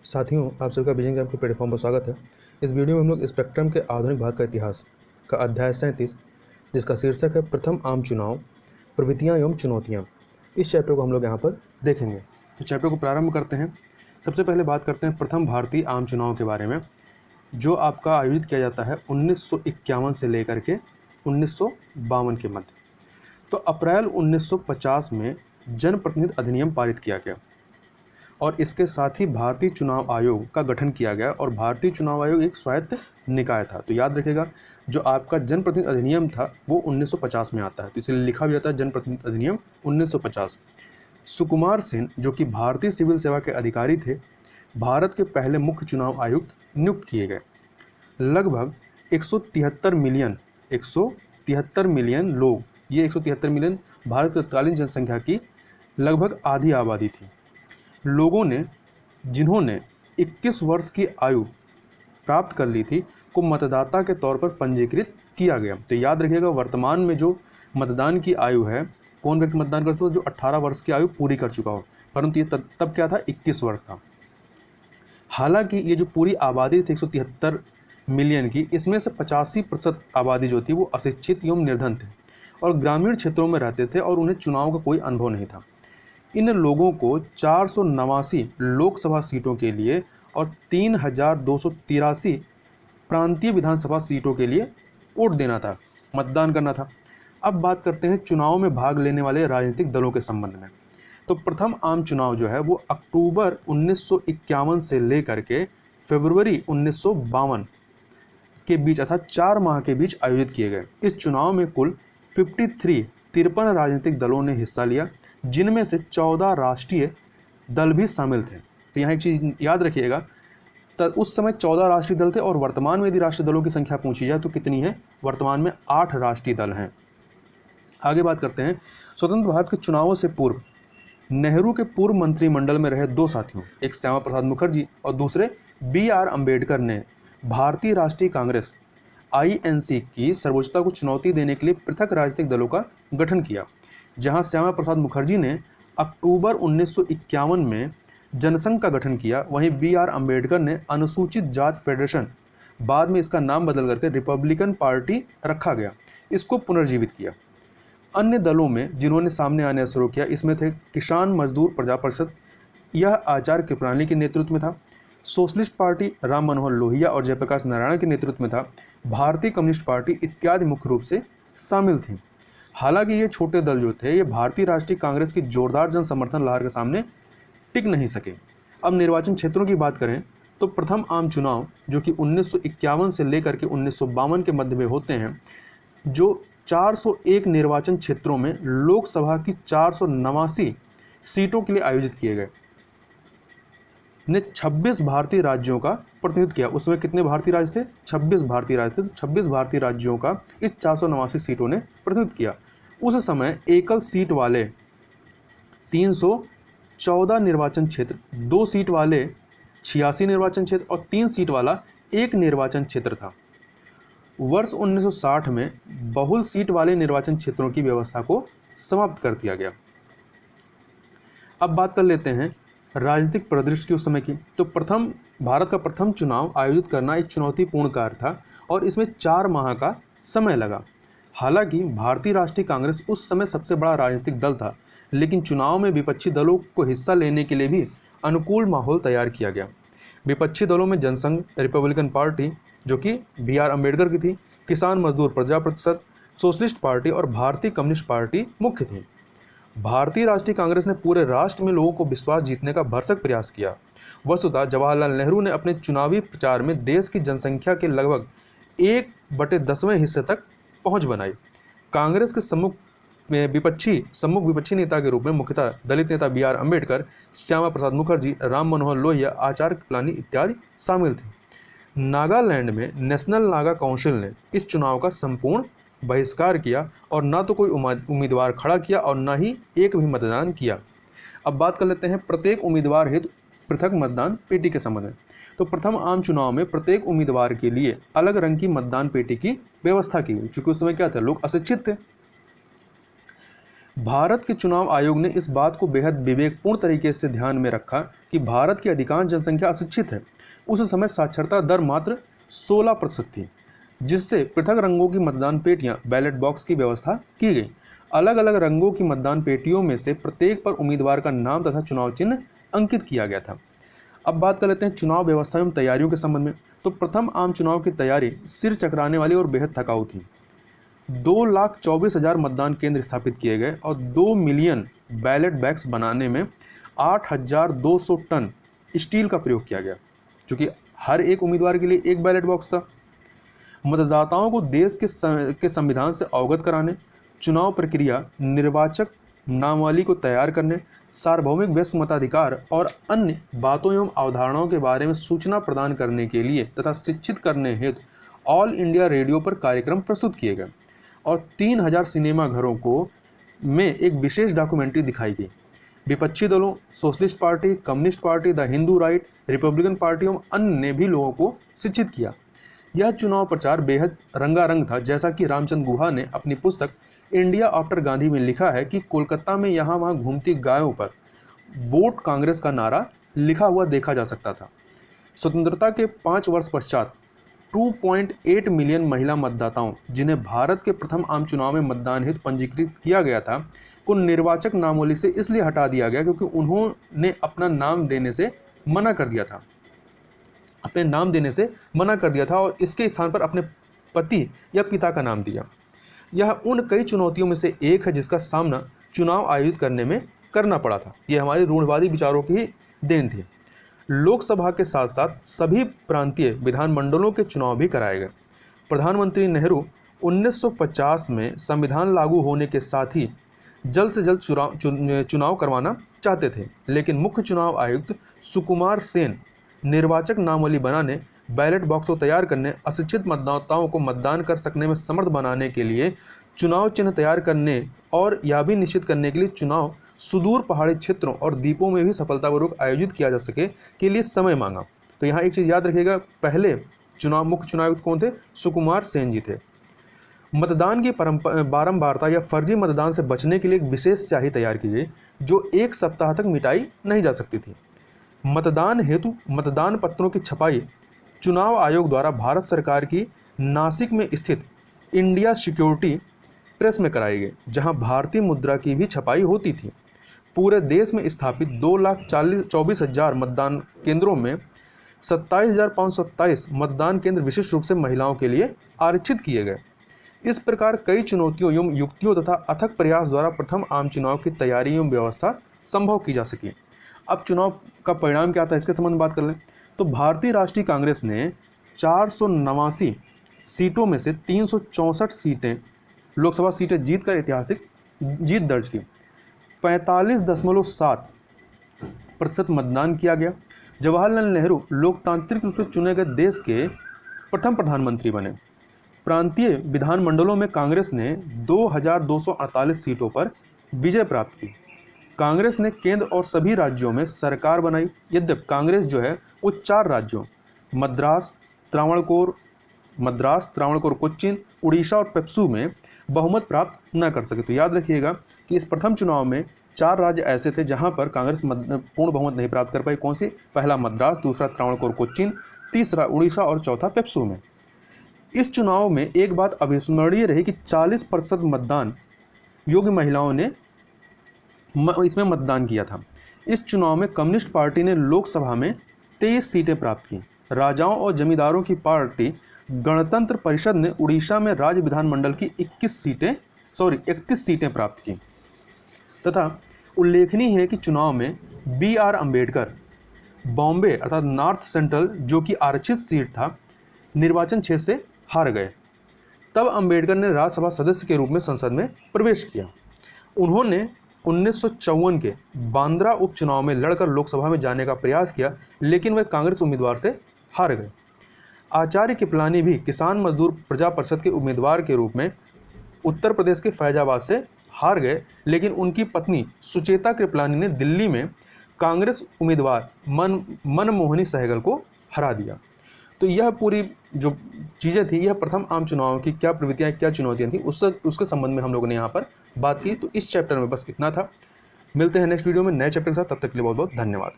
साथियों, आप सभी का विजन कैंप के प्लेटफॉर्म पर स्वागत है। इस वीडियो में हम लोग स्पेक्ट्रम के आधुनिक भाग का इतिहास का अध्याय 37, जिसका शीर्षक है प्रथम आम चुनाव, प्रवृत्तियाँ एवं चुनौतियाँ। इस चैप्टर को हम लोग यहाँ पर देखेंगे। तो चैप्टर को प्रारंभ करते हैं। सबसे पहले बात करते हैं प्रथम भारतीय आम चुनाव के बारे में, जो आपका आयोजित किया जाता है 1951 से लेकर के 1952 के मध्य। तो अप्रैल 1950 में जनप्रतिनिधि अधिनियम पारित किया गया और इसके साथ ही भारतीय चुनाव आयोग का गठन किया गया। और भारतीय चुनाव आयोग एक स्वायत्त निकाय था। तो याद रखिएगा, जो आपका जनप्रतिनिधि अधिनियम था वो 1950 में आता है, तो इसलिए लिखा भी जाता है जनप्रतिनिधि अधिनियम 1950। सुकुमार सेन, जो कि भारतीय सिविल सेवा के अधिकारी थे, भारत के पहले मुख्य चुनाव आयुक्त नियुक्त किए गए। लगभग 173 मिलियन लोग, ये 173 मिलियन भारत की तत्कालीन जनसंख्या की लगभग आधी आबादी थी, लोगों ने जिन्होंने 21 वर्ष की आयु प्राप्त कर ली थी को मतदाता के तौर पर पंजीकृत किया गया। तो याद रखिएगा, वर्तमान में जो मतदान की आयु है, कौन व्यक्ति मतदान कर सकता है? जो 18 वर्ष की आयु पूरी कर चुका हो, परंतु ये तब क्या था? 21 वर्ष था। हालांकि ये जो पूरी आबादी थी 173 मिलियन की, इसमें से 85% आबादी जो थी वो अशिक्षित एवं निर्धन थे और ग्रामीण क्षेत्रों में रहते थे और उन्हें चुनाव का कोई अनुभव नहीं था। इन लोगों को 489 लोकसभा सीटों के लिए और 3283 प्रांतीय विधानसभा सीटों के लिए वोट देना था, मतदान करना था। अब बात करते हैं चुनाव में भाग लेने वाले राजनीतिक दलों के संबंध में। तो प्रथम आम चुनाव जो है वो अक्टूबर 1951 से लेकर के फरवरी 1952 के बीच, अर्थात 4 माह के बीच आयोजित किए गए। इस चुनाव में कुल 53 राजनीतिक दलों ने हिस्सा लिया, जिनमें से 14 राष्ट्रीय दल भी शामिल थे। तो यहाँ एक चीज़ याद रखिएगा, उस समय 14 राष्ट्रीय दल थे और वर्तमान में यदि राष्ट्रीय दलों की संख्या पूछी जाए तो कितनी है? वर्तमान में 8 राष्ट्रीय दल हैं। आगे बात करते हैं। स्वतंत्र भारत के चुनावों से पूर्व नेहरू के पूर्व मंत्रिमंडल में रहे 2 साथियों, एक श्यामा प्रसाद मुखर्जी और दूसरे BR अम्बेडकर ने भारतीय राष्ट्रीय कांग्रेस INC की सर्वोच्चता को चुनौती देने के लिए पृथक राजनीतिक दलों का गठन किया। जहां श्यामा प्रसाद मुखर्जी ने अक्टूबर 1951 में जनसंघ का गठन किया, वहीं BR अम्बेडकर ने अनुसूचित जात फेडरेशन, बाद में इसका नाम बदल करके रिपब्लिकन पार्टी रखा गया, इसको पुनर्जीवित किया। अन्य दलों में जिन्होंने सामने आने शुरू किया, इसमें थे किसान मजदूर प्रजा परिषद, यह आचार्य कृपलानी के नेतृत्व में था। सोशलिस्ट पार्टी राम मनोहर लोहिया और जयप्रकाश नारायण के नेतृत्व में था। भारतीय कम्युनिस्ट पार्टी इत्यादि मुख्य रूप से शामिल थी। हालांकि ये छोटे दल जो थे, ये भारतीय राष्ट्रीय कांग्रेस की जोरदार जन समर्थन लहर के सामने टिक नहीं सके। अब निर्वाचन क्षेत्रों की बात करें तो प्रथम आम चुनाव जो कि 1951 से लेकर के 1952 के मध्य में होते हैं, जो 401 निर्वाचन क्षेत्रों में लोकसभा की 489 सीटों के लिए आयोजित किए गए, ने 26 भारतीय राज्यों का प्रतिनिधित्व किया। उसमें कितने भारतीय राज्य थे? 26 भारतीय राज्य थे। तो 26 भारतीय राज्यों का इस 489 सीटों ने प्रतिनिधित्व किया। उस समय एकल सीट वाले 314 निर्वाचन क्षेत्र, 2 सीट वाले 86 निर्वाचन क्षेत्र और 3 सीट वाला 1 निर्वाचन क्षेत्र था। वर्ष 1960 में बहुल सीट वाले निर्वाचन क्षेत्रों की व्यवस्था को समाप्त कर दिया गया। अब बात कर लेते हैं राजनीतिक परिदृश्य की उस समय की। तो भारत का प्रथम चुनाव आयोजित करना एक चुनौतीपूर्ण कार्य था और इसमें 4 माह का समय लगा। हालांकि भारतीय राष्ट्रीय कांग्रेस उस समय सबसे बड़ा राजनीतिक दल था, लेकिन चुनाव में विपक्षी दलों को हिस्सा लेने के लिए भी अनुकूल माहौल तैयार किया गया। विपक्षी दलों में जनसंघ, रिपब्लिकन पार्टी जो कि BR अम्बेडकर की थी, किसान मजदूर प्रजा परिषद, सोशलिस्ट पार्टी और भारतीय कम्युनिस्ट पार्टी मुख्य थी। भारतीय राष्ट्रीय कांग्रेस ने पूरे राष्ट्र में लोगों को विश्वास जीतने का भरसक प्रयास किया। वस्तुतः जवाहरलाल नेहरू ने अपने चुनावी प्रचार में देश की जनसंख्या के लगभग 1/10वें हिस्से तक पहुंच बनाई। कांग्रेस के सम्मुख विपक्षी नेता के रूप में मुख्यतः दलित नेता BR अम्बेडकर, श्यामा प्रसाद मुखर्जी, राम मनोहर लोहिया, आचार्य कृपलानी इत्यादि शामिल थे। नागालैंड में नेशनल नागा काउंसिल ने इस चुनाव का संपूर्ण बहिष्कार किया और न तो कोई उम्मीदवार खड़ा किया और न ही एक भी मतदान किया। अब बात कर लेते हैं प्रत्येक उम्मीदवार हेतु पृथक मतदान पेटी के संबंध में। तो प्रथम आम चुनाव में प्रत्येक उम्मीदवार के लिए अलग रंग की मतदान पेटी की व्यवस्था की हुई, क्योंकि उस समय क्या था, लोग अशिक्षित थे। भारत के चुनाव आयोग ने इस बात को बेहद विवेकपूर्ण तरीके से ध्यान में रखा कि भारत की अधिकांश जनसंख्या अशिक्षित है। उस समय साक्षरता दर मात्र 16% थी, जिससे पृथक रंगों की मतदान पेटियां बैलेट बॉक्स की व्यवस्था की गई। अलग अलग रंगों की मतदान पेटियों में से प्रत्येक पर उम्मीदवार का नाम तथा चुनाव चिन्ह अंकित किया गया था। अब बात कर लेते हैं चुनाव व्यवस्था एवं तैयारियों के संबंध में। तो प्रथम आम चुनाव की तैयारी सिर चकराने वाली और बेहद थकाऊ थी। 2,24,000 मतदान केंद्र स्थापित किए गए और 2 मिलियन बैलेट बैग्स बनाने में 8,200 टन स्टील का प्रयोग किया गया, क्योंकि हर एक उम्मीदवार के लिए एक बैलेट बॉक्स था। मतदाताओं को देश के संविधान से अवगत कराने, चुनाव प्रक्रिया, निर्वाचक नामावली को तैयार करने, सार्वभौमिक व्यस्क मताधिकार और अन्य बातों एवं अवधारणाओं के बारे में सूचना प्रदान करने के लिए तथा शिक्षित करने हेतु ऑल इंडिया रेडियो पर कार्यक्रम प्रस्तुत किए गए और 3,000 सिनेमा घरों में एक विशेष डॉक्यूमेंट्री दिखाई गई। विपक्षी दलों, socialist party, communist party, the Hindu right, Republican party एवं अन्य ने भी लोगों को शिक्षित किया। यह चुनाव प्रचार बेहद रंगारंग था, जैसा कि रामचंद्र गुहा ने अपनी पुस्तक इंडिया आफ्टर गांधी में लिखा है कि कोलकाता में यहाँ वहाँ घूमती गायों पर वोट कांग्रेस का नारा लिखा हुआ देखा जा सकता था। स्वतंत्रता के 5 वर्ष पश्चात 2.8 मिलियन महिला मतदाताओं, जिन्हें भारत के प्रथम आम चुनाव में मतदान हेतु पंजीकृत किया गया था, को निर्वाचक नामावली से इसलिए हटा दिया गया क्योंकि उन्होंने अपना नाम देने से मना कर दिया था और इसके स्थान पर अपने पति या पिता का नाम दिया। यह उन कई चुनौतियों में से एक है जिसका सामना चुनाव आयोजित करने में करना पड़ा था। यह हमारे रूढ़िवादी विचारों की ही देन थी। लोकसभा के साथ साथ सभी प्रांतीय विधानमंडलों के चुनाव भी कराए गए। प्रधानमंत्री नेहरू 1950 में संविधान लागू होने के साथ ही जल्द से जल्द चुनाव करवाना चाहते थे, लेकिन मुख्य चुनाव आयुक्त सुकुमार सेन निर्वाचक नामावली बनाने, बैलेट बॉक्स को तैयार करने, अशिक्षित मतदाताओं को मतदान कर सकने में समर्थ बनाने के लिए चुनाव चिन्ह तैयार करने और यह भी निश्चित करने के लिए चुनाव सुदूर पहाड़ी क्षेत्रों और द्वीपों में भी सफलतापूर्वक आयोजित किया जा सके के लिए समय मांगा। तो यहाँ एक चीज़ याद रखिएगा, पहले मुख्य चुनाव आयुक्त कौन थे? सुकुमार सेन जी थे। मतदान की बारंबारता या फर्जी मतदान से बचने के लिए एक विशेष स्याही तैयार की गई जो 1 सप्ताह तक मिटाई नहीं जा सकती थी। मतदान हेतु मतदान पत्रों की छपाई चुनाव आयोग द्वारा भारत सरकार की नासिक में स्थित इंडिया सिक्योरिटी प्रेस में कराई गई, जहां भारतीय मुद्रा की भी छपाई होती थी। पूरे देश में स्थापित 2,24,000 मतदान केंद्रों में 27,527 मतदान केंद्र विशिष्ट रूप से महिलाओं के लिए आरक्षित किए गए। इस प्रकार कई चुनौतियों एवं युक्तियों तथा अथक प्रयास द्वारा प्रथम आम चुनाव की तैयारी एवं व्यवस्था संभव की जा सकी। अब चुनाव का परिणाम क्या था, इसके संबंध में बात कर लें तो भारतीय राष्ट्रीय कांग्रेस ने 489 सीटों में से 364 सीटें लोकसभा सीटें जीतकर ऐतिहासिक जीत दर्ज की। 45.7% मतदान किया गया। जवाहरलाल नेहरू लोकतांत्रिक रूप से चुने गए देश के प्रथम प्रधानमंत्री बने। प्रांतीय विधानमंडलों में कांग्रेस ने 2,248 सीटों पर विजय प्राप्त की। कांग्रेस ने केंद्र और सभी राज्यों में सरकार बनाई। यद्यपि कांग्रेस जो है वो 4 राज्यों मद्रास, त्रावणकोर, कोच्चिन, उड़ीसा और पेप्सू में बहुमत प्राप्त न कर सके। तो याद रखिएगा कि इस प्रथम चुनाव में 4 राज्य ऐसे थे जहां पर कांग्रेस पूर्ण बहुमत नहीं प्राप्त कर पाई। कौन सी? पहला मद्रास, दूसरा त्रावणकोर कोच्चिन, तीसरा उड़ीसा और चौथा पेप्सू में। इस चुनाव में एक बात अविस्मरणीय रही कि 40% मतदान योग्य महिलाओं ने इसमें मतदान किया था। इस चुनाव में कम्युनिस्ट पार्टी ने लोकसभा में 23 सीटें प्राप्त की। राजाओं और जमींदारों की पार्टी गणतंत्र परिषद ने उड़ीसा में राज्य विधानमंडल की 31 सीटें प्राप्त की। तथा उल्लेखनीय है कि चुनाव में BR अम्बेडकर बॉम्बे अर्थात नॉर्थ सेंट्रल, जो कि आरक्षित सीट था, निर्वाचन क्षेत्र से हार गए। तब अम्बेडकर ने राज्यसभा सदस्य के रूप में संसद में प्रवेश किया। उन्होंने 1954 के बांद्रा उपचुनाव में लड़कर लोकसभा में जाने का प्रयास किया, लेकिन वे कांग्रेस उम्मीदवार से हार गए। आचार्य कृपलानी भी किसान मजदूर प्रजा परिषद के उम्मीदवार के रूप में उत्तर प्रदेश के फैजाबाद से हार गए, लेकिन उनकी पत्नी सुचेता कृपलानी ने दिल्ली में कांग्रेस उम्मीदवार मनमोहनी सहगल को हरा दिया। तो यह पूरी जो चीज़ें थी, यह प्रथम आम चुनाव की क्या प्रवृत्तियाँ, क्या चुनौतियाँ थी, उसके संबंध में हम लोगों ने यहाँ पर बात की। तो इस चैप्टर में बस इतना था। मिलते हैं नेक्स्ट वीडियो में नए चैप्टर के साथ, तब तक के लिए बहुत बहुत धन्यवाद।